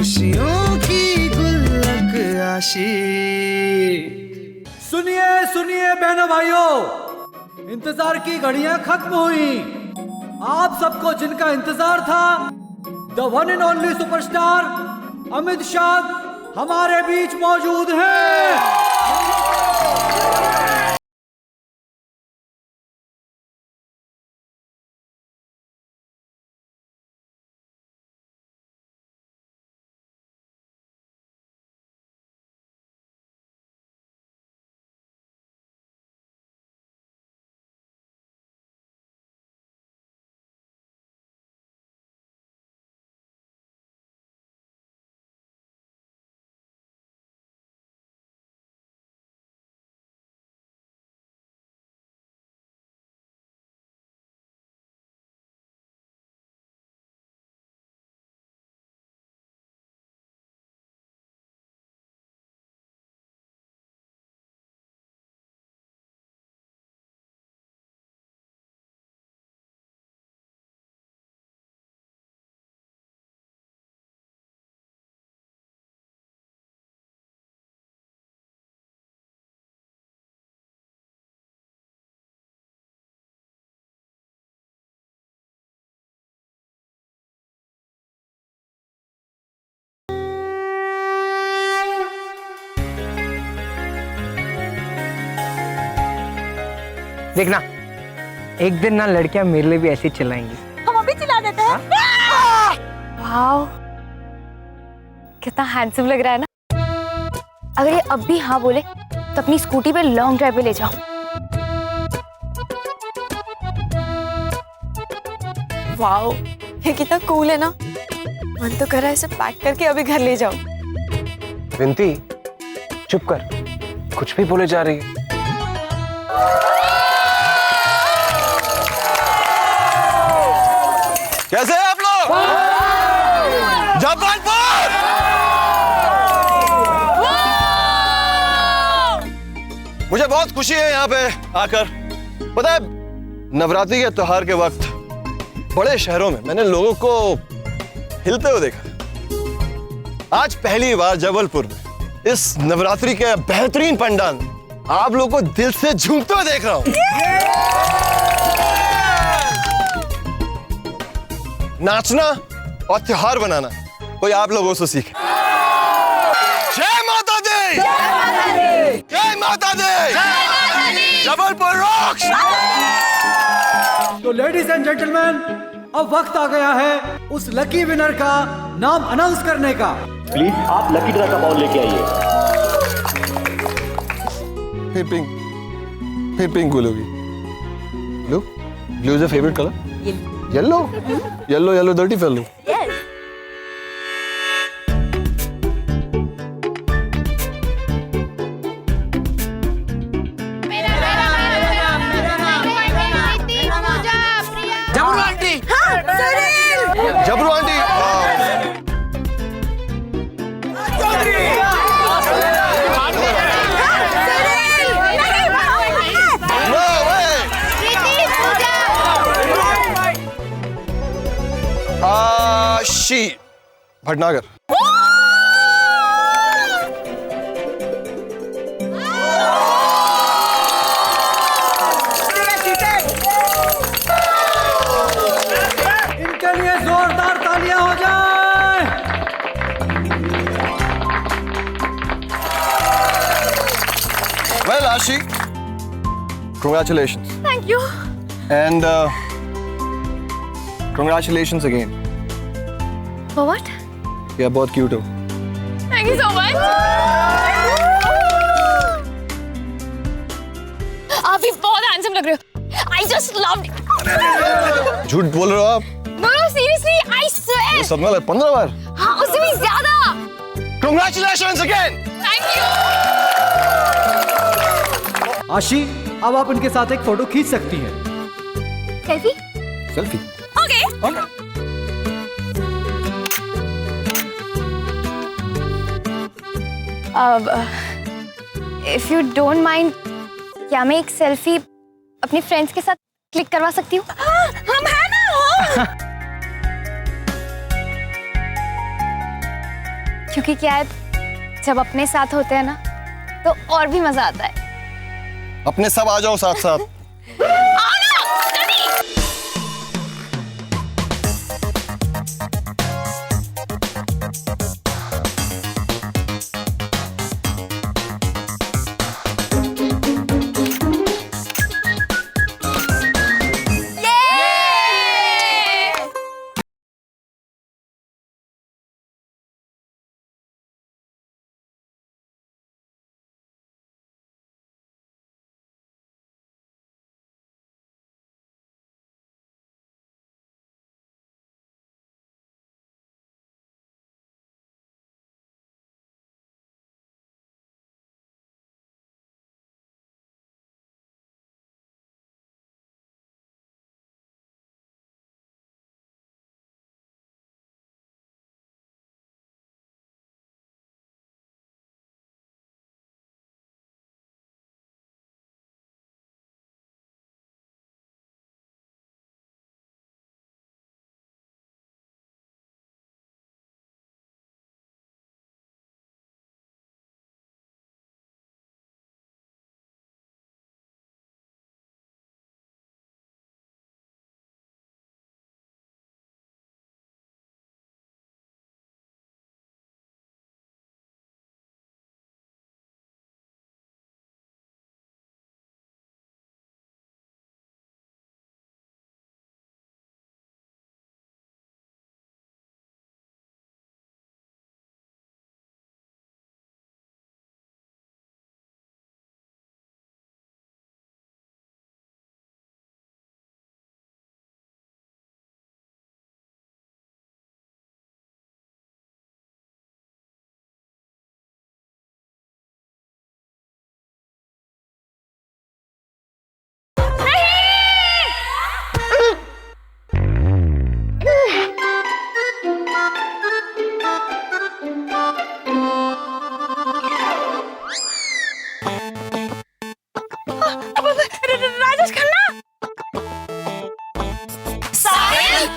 खुशियों की गुल्लक आशी। सुनिए सुनिए बहनों भाइयों, इंतजार की घड़ियां खत्म हुई। आप सबको जिनका इंतजार था, the one and only superstar Amit Shah हमारे बीच मौजूद हैं। देखना, एक दिन ना लड़कियां मेरे लिए भी ऐसी चिल्लाएंगी। हम अभी चिल्ला देते हैं। वाओ, कितना हैंडसम लग रहा है ना। अगर ये अब भी हाँ बोले तो अपनी स्कूटी पे लॉन्ग ड्राइव पे ले जाओ। वाओ, ये कितना कूल है ना। मन तो कर रहा है इसे पैक करके अभी घर ले जाओ। विनती, चुप कर, कुछ भी बोले जा रही है। कैसे हैं आप लोग? जबलपुर! मुझे बहुत खुशी है यहाँ पे आकर। पता है, नवरात्रि के त्योहार के वक्त बड़े शहरों में मैंने लोगों को हिलते हुए देखा। आज पहली बार जबलपुर में इस नवरात्रि के बेहतरीन पंडाल में आप लोगों को दिल से झूमते हुए देख रहा हूँ। नाचना और त्योहार बनाना कोई आप लोगों से सीखे। जय माता दी! जय माता दी! जबलपुर रॉक्स! तो लेडीज एंड जेंटलमैन, अब वक्त आ गया है उस लकी विनर का नाम अनाउंस करने का। प्लीज आप लकी ड्रा का बॉल लेके आइए। फिर पिंक बोलोगी। Blue? Blue is a favourite colour? Yellow? Yellow dirty fellow. Yes. Jabru aunty. Jabru aunty. शी भटनागर। इनके लिए जोरदार तालियां हो जाए। Well, Ashi, congratulations. Thank you. And congratulations again. For what? Yeah, बहुत cute हो। Thank you so much. आप भी बहुत हैंडसम लग रहे हो। I just loved it. झूठ बोल रहे हो आप? No, no, seriously, I swear. सपना लग 15 बार। हाँ, उससे भी ज्यादा। Congratulations again. Thank you. आशी, अब आप इनके साथ एक फोटो खींच सकती हैं। Selfie? Selfie. Okay. अब if you don't mind, क्या मैं एक सेल्फी अपने फ्रेंड्स के साथ क्लिक करवा सकती हूँ? हम हैं ना? क्योंकि क्या है, जब अपने साथ होते हैं ना तो और भी मजा आता है। अपने सब आ जाओ साथ साथ। राजेश खन्ना, साहिल,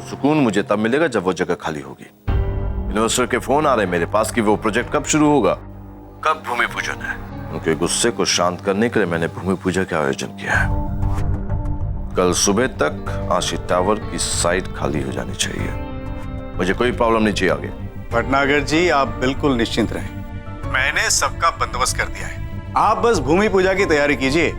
सुकून मुझे तब मिलेगा जब वो जगह खाली होगी। इन्वेस्टर के फोन आ रहे हैं मेरे पास कि वो प्रोजेक्ट कब शुरू होगा, कब भूमि पूजन है। उनके गुस्से को शांत करने के लिए मैंने भूमि पूजा का आयोजन किया है। कल सुबह तक आशी टावर की साइट खाली हो जानी चाहिए। मुझे कोई प्रॉब्लम नहीं चाहिए आगे। भटनागर जी, आप बिल्कुल निश्चिंत रहें। मैंने सबका बंदोबस्त कर दिया है। आप बस भूमि पूजा की तैयारी कीजिए।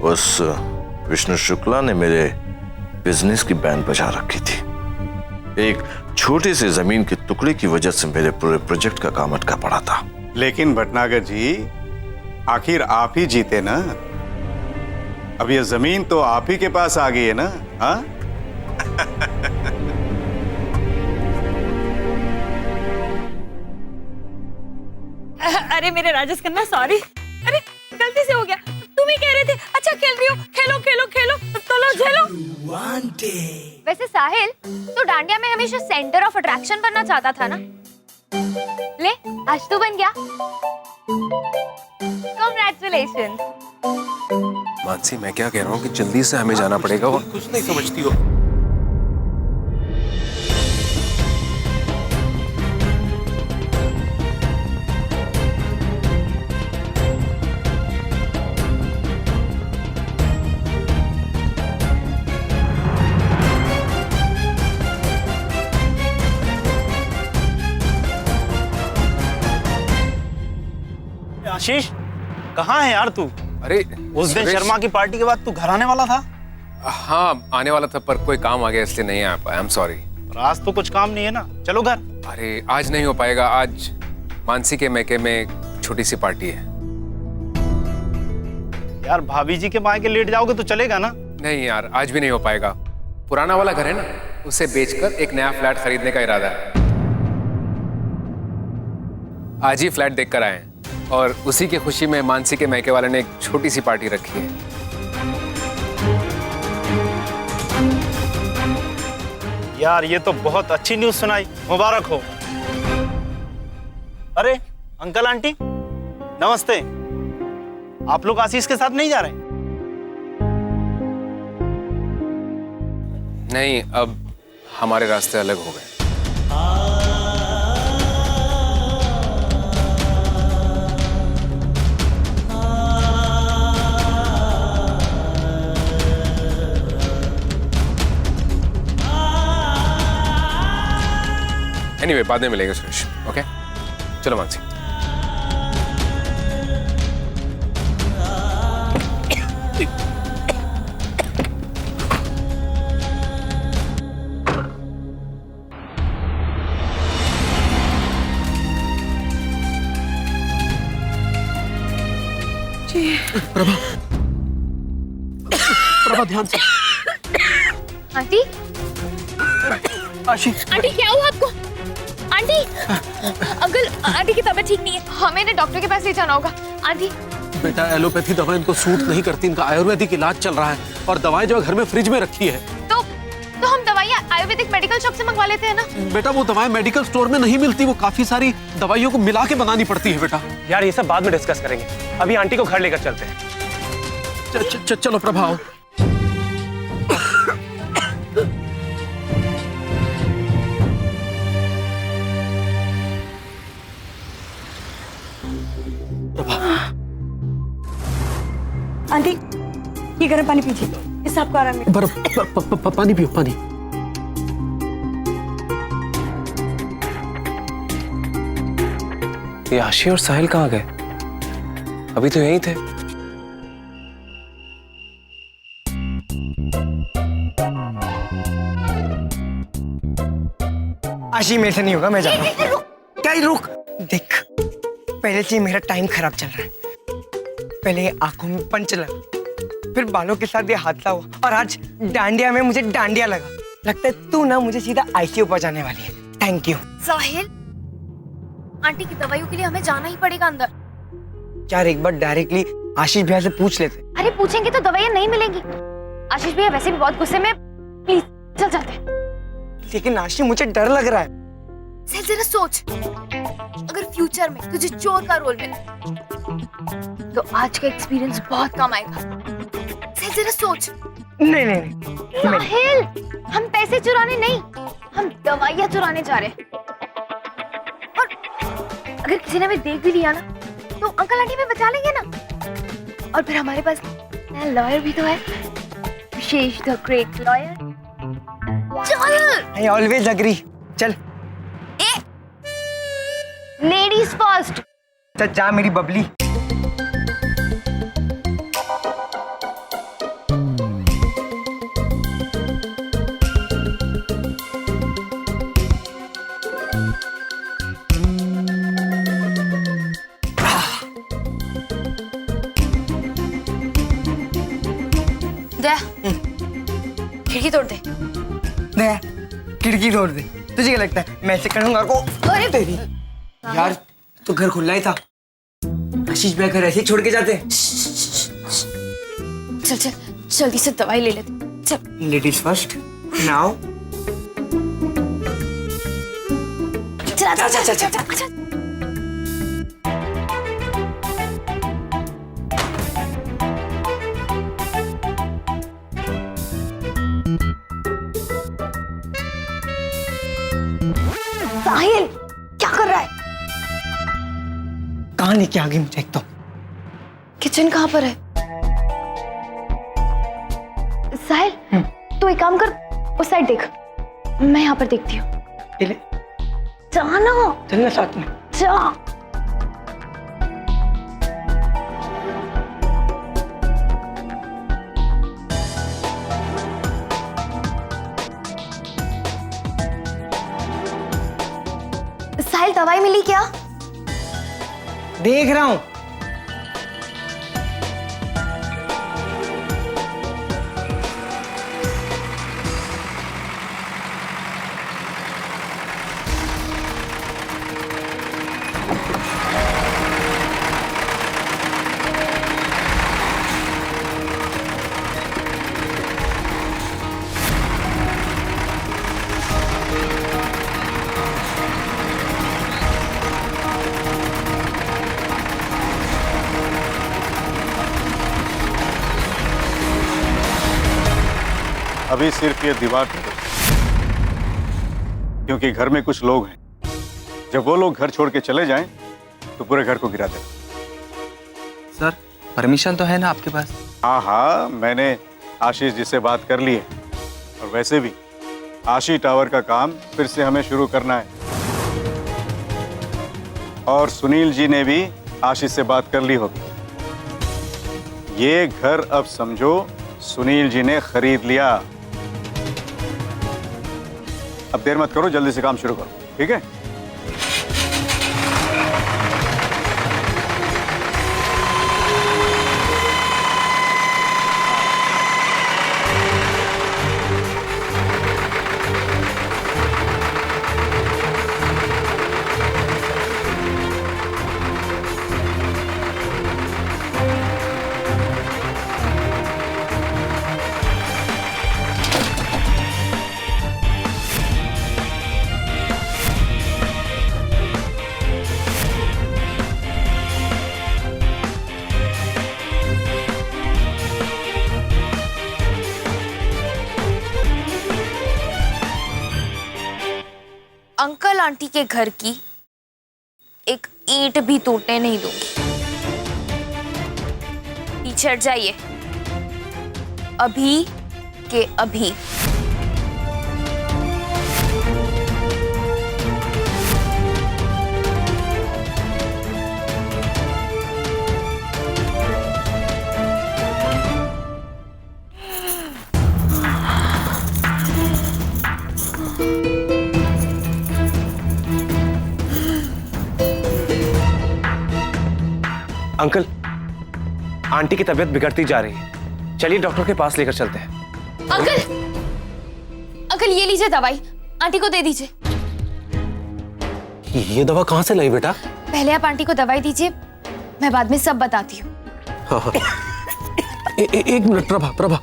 उस विष्णु शुक्ला ने मेरे बिजनेस की बैंड बजा रखी थी। एक छोटे से जमीन के टुकड़े की वजह से मेरे पूरे प्रोजेक्ट का काम अटका पड़ा था। लेकिन भटनागर जी, आखिर आप ही जीते ना। अब ये जमीन तो आप ही के पास आ गई है ना। हाँ? अरे मेरे राजेश खन्ना, सॉरी, अरे गलती से हो गया। तुम ही कह रहे थे अच्छा खेल रही हो, खेलो खेलो खेलो, तो लो झेलो। वैसे साहिल, तो डांडिया में हमेशा सेंटर ऑफ अट्रैक्शन बनना चाहता था ना। ले, आज तो बन गया। Congratulations। मानसी, मैं क्या कह रहा हूँ कि जल्दी से हमें जाना पड़ेगा। और कुछ नहीं समझती हो। आशीष, कहाँ है यार तू? अरे उस दिन शर्मा की पार्टी के बाद तू घर आने वाला था। हाँ, आने वाला था, पर कोई काम आ गया इसलिए नहीं आ पाया। I am sorry. आज तो कुछ काम नहीं है ना, चलो घर। अरे आज नहीं हो पाएगा। आज मानसी के मैके में एक छोटी सी पार्टी है। यार भाभी जी के मायके लेट जाओगे तो चलेगा ना? नहीं यार, आज भी नहीं हो पाएगा। पुराना वाला घर है ना, उसे बेचकर एक नया फ्लैट खरीदने का इरादा है। आज ही फ्लैट देखकर आए हैं और उसी की खुशी में मानसी के मैके वाले ने एक छोटी सी पार्टी रखी है। यार ये तो बहुत अच्छी न्यूज़ सुनाई, मुबारक हो। अरे अंकल आंटी, नमस्ते। आप लोग आशीष के साथ नहीं जा रहे? नहीं, अब हमारे रास्ते अलग हो गए। एनीवे, बाद में मिलेंगे सुरेश। ओके, चलो मानसी। प्रभा ध्यान से। आंटी, आशीष, आंटी क्या हुआ आपको? आंटी, अंकल, आंटी की तबीयत ठीक नहीं है। हमें ना डॉक्टर के पास ले जाना होगा। आंटी, बेटा एलोपैथी दवा इनको सूट नहीं करती, इनका आयुर्वेदिक इलाज चल रहा है और दवाएं जो घर में फ्रिज में रखी है। तो हम दवाइयाँ आयुर्वेदिक मेडिकल शॉप से मंगवा लेते हैं ना। बेटा वो दवाएं मेडिकल स्टोर में नहीं मिलती, वो काफी सारी दवाइयों को मिला के बनानी पड़ती है बेटा। यार ये सब बाद में डिस्कस करेंगे, अभी आंटी को घर लेकर चलते हैं। चलो प्रभा आओ। आंटी, ये गर्म पानी पीजिए, इससे आपको आराम मिलेगा। बर्फ पानी पियो, पानी। ये आशी और साहिल कहाँ गए? अभी तो यहीं थे। आशी, मेरे से नहीं होगा, मैं जा रहा हूँ। क्या ही रुक, देख पहले से ही मेरा टाइम खराब चल रहा है। पहले ये आंखों में पंच लगा, फिर बालों के साथ ये हादसा हुआ और आज डांडिया में मुझे डांडिया लगा। लगता है तू ना मुझे सीधा आईसीयू पहुंचाने वाली है। Thank you. साहिल, आंटी की दवाइयों के लिए हमें जाना ही पड़ेगा अंदर। यार एक बार डायरेक्टली आशीष भैया से पूछ लेते। अरे पूछेंगे तो दवाइयाँ नहीं मिलेंगी। आशीष भैया वैसे भी बहुत गुस्से में, प्लीज चल चलते हैं। लेकिन आशीष, मुझे डर लग रहा है। साहिल जरा सोच, अगर फ्यूचर में तुझे चोर का रोल मिले तो आज का एक्सपीरियंस बहुत काम आएगा। साहिल जरा सोच। नहीं। साहिल, हम पैसे चुराने नहीं, हम दवाइयाँ चुराने जा रहे हैं। और अगर किसी ने हमें देख भी लिया ना तो अंकल आंटी में बचा लेंगे ना। और फिर हमारे पास नया लॉयर भी तो है, विशेष द ग्रेट लॉयर। चल, आई ऑलवेज एग्री। चल लेडीज फर्स्ट। चल जा मेरी बबली। खिड़की तोड़ दे। खिड़की तोड़ दे। तुझे क्या लगता है मैं ऐसे करूंगा को? अरे तेरी यार, तो घर खुला ही था। आशीष भैया घर ऐसे ही छोड़ के जाते हैं। चल चल जल्दी से दवाई ले लेते। चल। Ladies first now. चल चल चल चल चल। साहिल क्या कर रहा है? कहाँ लेके आ गई मुझे? एक तो किचन कहाँ पर है? साहिल तू एक काम कर, उस साइड देख, मैं यहाँ पर देखती हूँ। जाना, चलना साथ में। जा। साहिल दवाई मिली क्या? देख रहा हूँ। अभी सिर्फ ये दीवार तोड़ो, क्योंकि घर में कुछ लोग हैं। जब वो लोग घर छोड़ के चले जाएं, तो पूरे घर को गिरा देना। सर परमिशन तो है ना आपके पास? हाँ हाँ, मैंने आशीष जी से बात कर ली है। और वैसे भी आशी टावर का काम फिर से हमें शुरू करना है। और सुनील जी ने भी आशीष से बात कर ली होगी। ये घर अब समझो सुनील जी ने खरीद लिया। अब देर मत करो, जल्दी से काम शुरू करो, ठीक है? अंकल आंटी के घर की एक ईंट भी टूटने नहीं दूंगी। पीछे हट जाइए, अभी के अभी। अंकल, आंटी की तबीयत बिगड़ती जा रही है, चलिए डॉक्टर के पास लेकर चलते हैं। अंकल ये लीजिए दवाई, आंटी को दे दीजिए। ये दवा कहाँ से लाई बेटा? पहले आप आंटी को दवाई दीजिए, मैं बाद में सब बताती हूँ। हाँ हाँ। एक मिनट प्रभा, प्रभा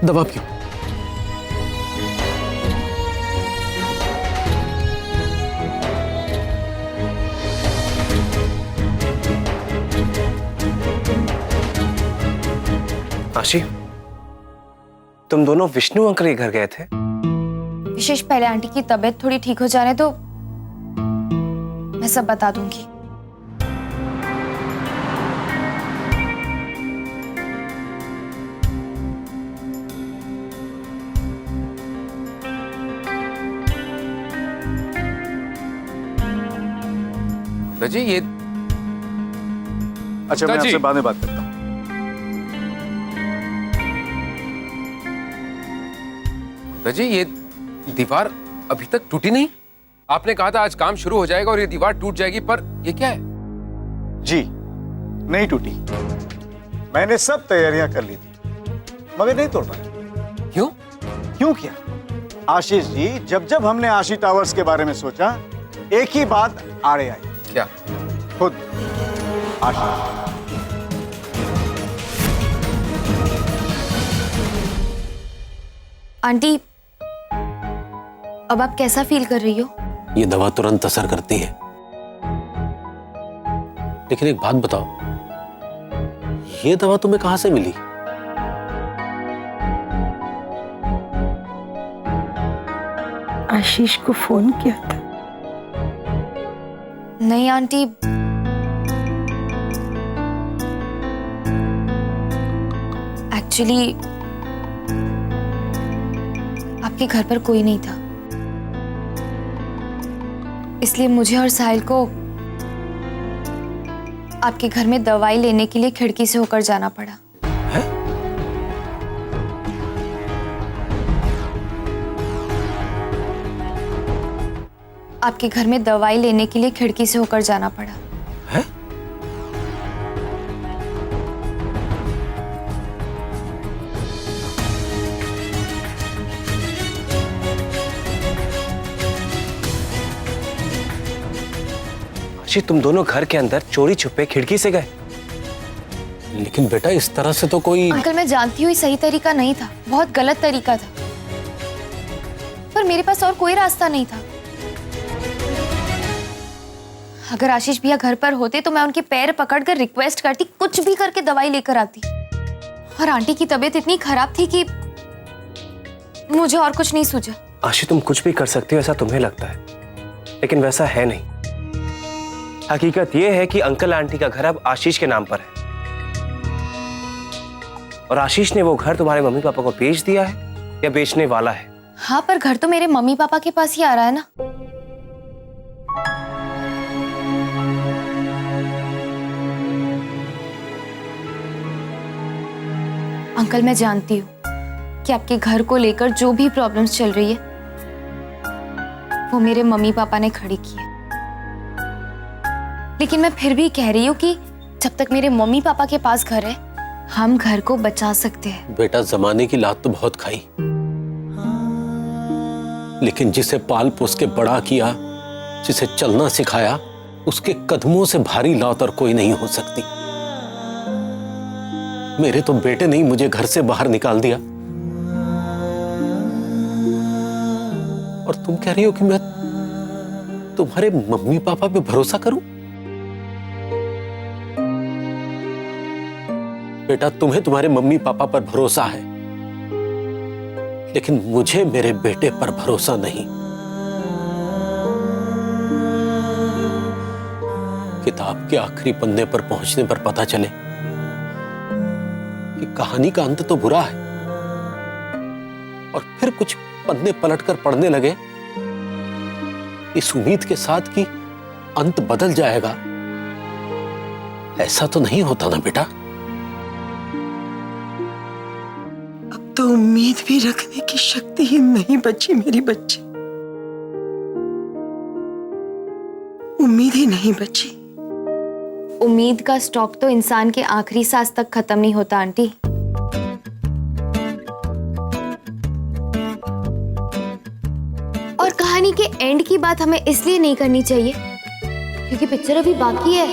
दवा पियो। आशी, तुम दोनों विष्णु अंकल के घर गए थे? विशेष पहले आंटी की तबीयत थोड़ी ठीक हो जाने तो मैं सब बता दूंगी। जी ये अच्छा, मैं आपसे बाद में बात करता हूँ। जी ये दीवार अभी तक टूटी नहीं? आपने कहा था आज काम शुरू हो जाएगा और ये दीवार टूट जाएगी, पर ये क्या है? जी नहीं टूटी, मैंने सब तैयारियां कर ली थी, मगर नहीं तोड़ पाया। क्यों? क्यों क्या आशीष जी, जब जब हमने आशी टावर्स के बारे में सोचा, एक ही बात आड़े आई। क्या? खुद आशी। आंटी अब आप कैसा फील कर रही हो? ये दवा तुरंत असर करती है, लेकिन एक बात बताओ, ये दवा तुम्हें कहां से मिली? आशीष को फोन किया था। नहीं आंटी, एक्चुअली आपके घर पर कोई नहीं था, इसलिए मुझे और साहिल को आपके घर में दवाई लेने के लिए खिड़की से होकर जाना पड़ा। है? आपके घर में दवाई लेने के लिए खिड़की से होकर जाना पड़ा। है? आशी, तुम दोनों घर के अंदर चोरी छुपे खिड़की से गए? लेकिन बेटा इस तरह से तो कोई... अंकल मैं जानती हूँ ये सही तरीका नहीं था, बहुत गलत तरीका था, पर मेरे पास और कोई रास्ता नहीं था। अगर आशीष भैया घर पर होते तो मैं उनके पैर पकड़कर रिक्वेस्ट करती, कुछ भी करके दवाई लेकर आती। और आंटी की तबीयत इतनी खराब थी कि मुझे और कुछ नहीं सूझा। आशी, तुम कुछ भी कर सकती हो ऐसा तुम्हें लगता है, लेकिन वैसा है नहीं। हकीकत यह है कि अंकल आंटी का घर अब आशीष के नाम पर है, और आशीष ने वो घर तुम्हारे मम्मी पापा को बेच दिया है या बेचने वाला है। हाँ, पर घर तो मेरे मम्मी पापा के पास ही आ रहा है ना। अंकल, मैं जानती हूँ कि आपके घर को लेकर जो भी प्रॉब्लम्स चल रही है वो मेरे मम्मी पापा ने खड़ी की है, लेकिन मैं फिर भी कह रही हूँ कि जब तक मेरे मम्मी पापा के पास घर है हम घर को बचा सकते हैं। बेटा, जमाने की लात तो बहुत खाई, लेकिन जिसे पाल पोस के बड़ा किया, जिसे चलना सिखाया, उसके कदमों से भारी लात और कोई नहीं हो सकती। मेरे तो बेटे ने ही मुझे घर से बाहर निकाल दिया, और तुम कह रही हो कि मैं तुम्हारे मम्मी पापा पे भरोसा करूं? बेटा, तुम्हें तुम्हारे मम्मी पापा पर भरोसा है, लेकिन मुझे मेरे बेटे पर भरोसा नहीं। किताब के आखिरी पन्ने पर पहुंचने पर पता चले कि कहानी का अंत तो बुरा है, और फिर कुछ पन्ने पलटकर पढ़ने लगे इस उम्मीद के साथ कि अंत बदल जाएगा। ऐसा तो नहीं होता ना बेटा। अब तो उम्मीद भी रखने की शक्ति ही नहीं बची मेरी बच्ची, उम्मीद ही नहीं बची। उम्मीद का स्टॉक तो इंसान के आखिरी सांस तक खत्म नहीं होता आंटी। और कहानी के एंड की बात हमें इसलिए नहीं करनी चाहिए क्योंकि पिक्चर अभी बाकी है।